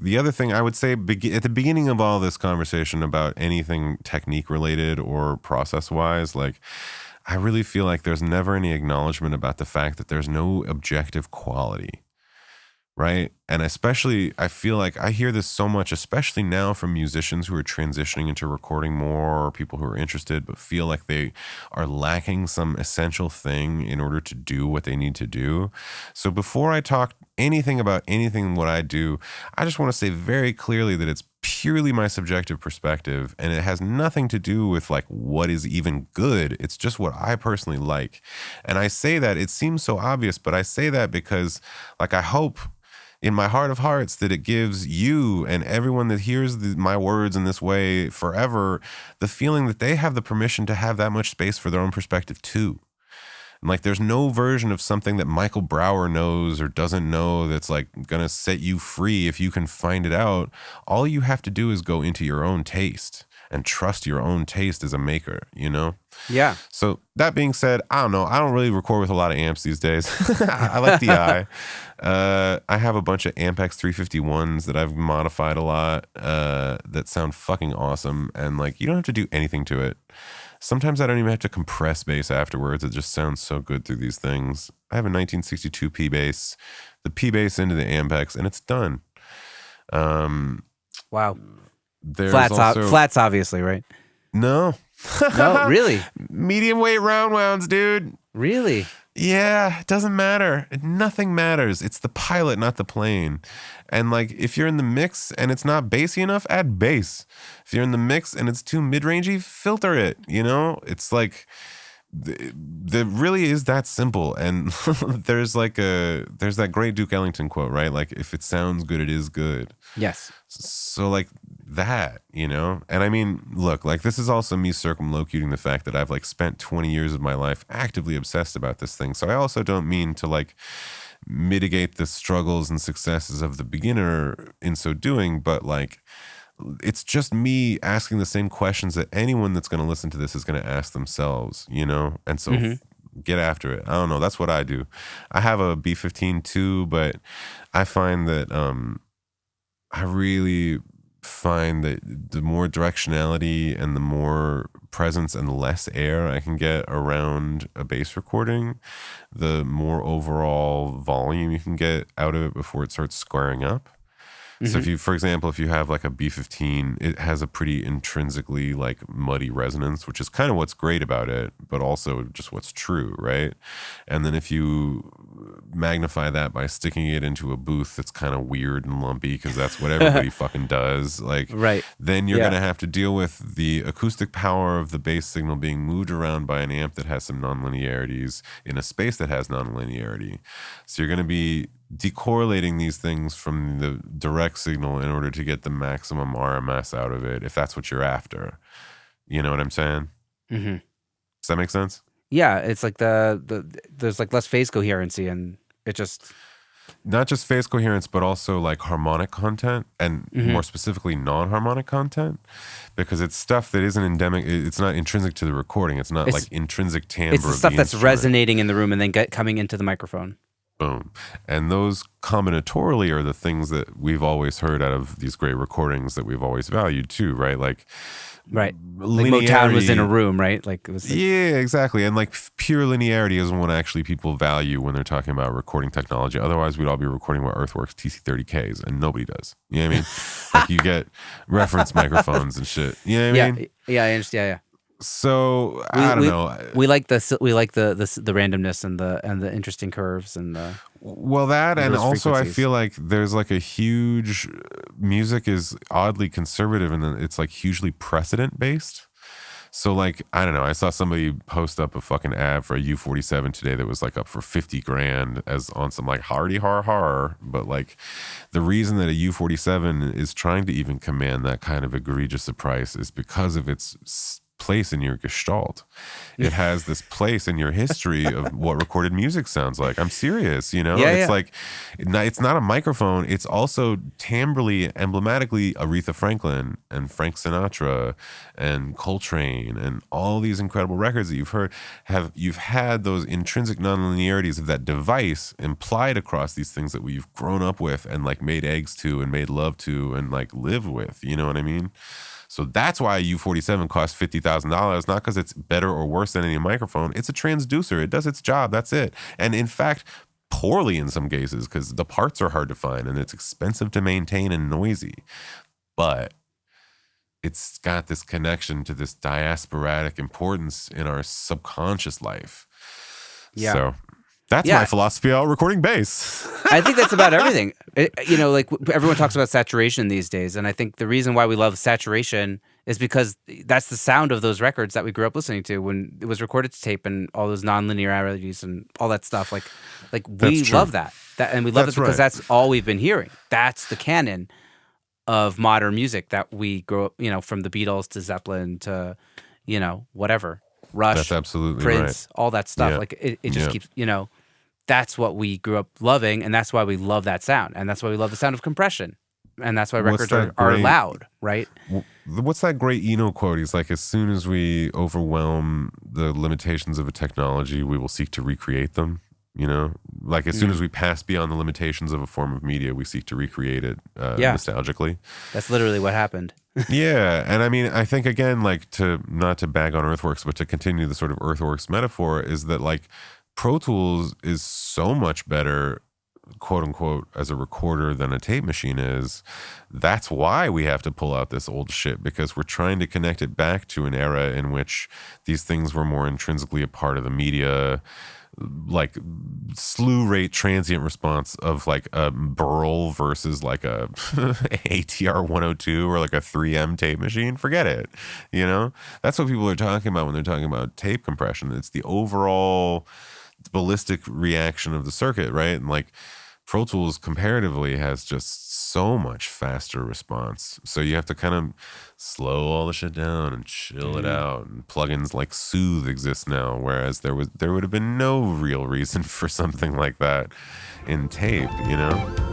the other thing I would say at the beginning of all this conversation about anything technique related or process wise, like I really feel like there's never any acknowledgement about the fact that there's no objective quality. Right. And especially, I feel like I hear this so much, especially now from musicians who are transitioning into recording more, or people who are interested, but feel like they are lacking some essential thing in order to do what they need to do. So before I talk anything about anything what I do, I just want to say very clearly that it's purely my subjective perspective, and it has nothing to do with like what is even good. It's just what I personally like. And I say that, it seems so obvious, but I say that because like I hope in my heart of hearts that it gives you and everyone that hears my words in this way forever the feeling that they have the permission to have that much space for their own perspective too. And like there's no version of something that Michael Brower knows or doesn't know that's like gonna set you free if you can find it out. All you have to do is go into your own taste and trust your own taste as a maker, you know? Yeah. So that being said, I don't know. I don't really record with a lot of amps these days. I like DI. I have a bunch of Ampex 351s that I've modified a lot that sound fucking awesome. And like, you don't have to do anything to it. Sometimes I don't even have to compress bass afterwards. It just sounds so good through these things. I have a 1962 P bass, the P bass into the Ampex, and it's done. Wow. There's flats, obviously, right? No. No, really? Medium weight round wounds, dude. Really? Yeah, it doesn't matter. Nothing matters. It's the pilot, not the plane. And like, if you're in the mix and it's not bassy enough, add bass. If you're in the mix and it's too mid-rangey, filter it. You know, it's like, there really is that simple. And there's that great Duke Ellington quote, right? Like, if it sounds good, it is good. Yes. So like that, you know? And I mean, look, like this is also me circumlocuting the fact that I've like spent 20 years of my life actively obsessed about this thing. So I also don't mean to like mitigate the struggles and successes of the beginner in so doing, but like it's just me asking the same questions that anyone that's going to listen to this is going to ask themselves, you know? And so get after it. I don't know. That's what I do. I have a B15 too, but I find that I really find that the more directionality and the more presence and less air I can get around a bass recording, the more overall volume you can get out of it before it starts squaring up. So if you, for example, if you have like a B15, it has a pretty intrinsically like muddy resonance, which is kind of what's great about it, but also just what's true, right? And then if you magnify that by sticking it into a booth that's kind of weird and lumpy, because that's what everybody fucking does, like, right. Then you're going to have to deal with the acoustic power of the bass signal being moved around by an amp that has some nonlinearities in a space that has nonlinearity. So you're going to be decorrelating these things from the direct signal in order to get the maximum RMS out of it, if that's what you're after. You know what I'm saying? Mm-hmm. Does that make sense? Yeah, it's like there's like less phase coherency, and it just not just phase coherence, but also like harmonic content, and more specifically non-harmonic content, because it's stuff that isn't endemic. It's not intrinsic to the recording. It's not like intrinsic timbre. It's the stuff that's resonating in the room and then coming into the microphone. Boom. And those combinatorially are the things that we've always heard out of these great recordings that we've always valued too, right? Like, right. Like Motown was in a room, right? Like it was. Yeah, exactly. And like pure linearity isn't what actually people value when they're talking about recording technology. Otherwise, we'd all be recording with Earthworks TC30Ks, and nobody does. You know what I mean? Like you get reference microphones and shit. You know what I mean? Yeah, I understand. Yeah. So I don't know. We like the randomness and the interesting curves and the that, and also I feel like there's like a huge music is oddly conservative, and then it's like hugely precedent based. So like I don't know. I saw somebody post up a fucking ad for a U47 today that was like up for $50,000 as on some like hardy har. But like the reason that a U47 is trying to even command that kind of egregious a price is because of its place in your gestalt. It has this place in your history of what recorded music sounds like. I'm serious, you know? Yeah, It's yeah. like, it's not a microphone. It's also timbrally, emblematically Aretha Franklin and Frank Sinatra and Coltrane and all these incredible records that you've heard you've had those intrinsic nonlinearities of that device implied across these things that we've grown up with and like made eggs to and made love to and like live with. You know what I mean? So that's why a U47 costs $50,000, not because it's better or worse than any microphone. It's a transducer. It does its job. That's it. And in fact, poorly in some cases because the parts are hard to find and it's expensive to maintain and noisy. But it's got this connection to this diasporatic importance in our subconscious life. Yeah. So that's Yeah. my philosophy on recording bass. I think that's about everything. You know, like everyone talks about saturation these days, and I think the reason why we love saturation is because that's the sound of those records that we grew up listening to when it was recorded to tape and all those non-linearities and all that stuff. Like we That's true. love that, and we love That's it because right. that's all we've been hearing. That's the canon of modern music that we grow up, you know, from the Beatles to Zeppelin to, you know, whatever, Rush, That's absolutely Prince, all that stuff. Yeah. Like it just Yeah. keeps, you know, that's what we grew up loving, and that's why we love that sound, and that's why we love the sound of compression, and that's why What's records are, that are great- loud, right? What's that great Eno quote? He's like, as soon as we overwhelm the limitations of a technology, we will seek to recreate them. You know, like as soon as we pass beyond the limitations of a form of media, we seek to recreate it Yeah. nostalgically. That's literally what happened. Yeah. And I mean, I think again, like not to bag on Earthworks, but to continue the sort of Earthworks metaphor is that like Pro Tools is so much better, quote unquote, as a recorder than a tape machine is. That's why we have to pull out this old shit, because we're trying to connect it back to an era in which these things were more intrinsically a part of the media, like slew rate transient response of like a Burl versus like a ATR 102 or like a 3M tape machine. Forget it. You know, that's what people are talking about when they're talking about tape compression. It's the overall ballistic reaction of the circuit, right? And like Pro Tools comparatively has just so much faster response. So you have to kind of slow all the shit down and chill it out. And plugins like Soothe exist now, whereas there would have been no real reason for something like that in tape, you know?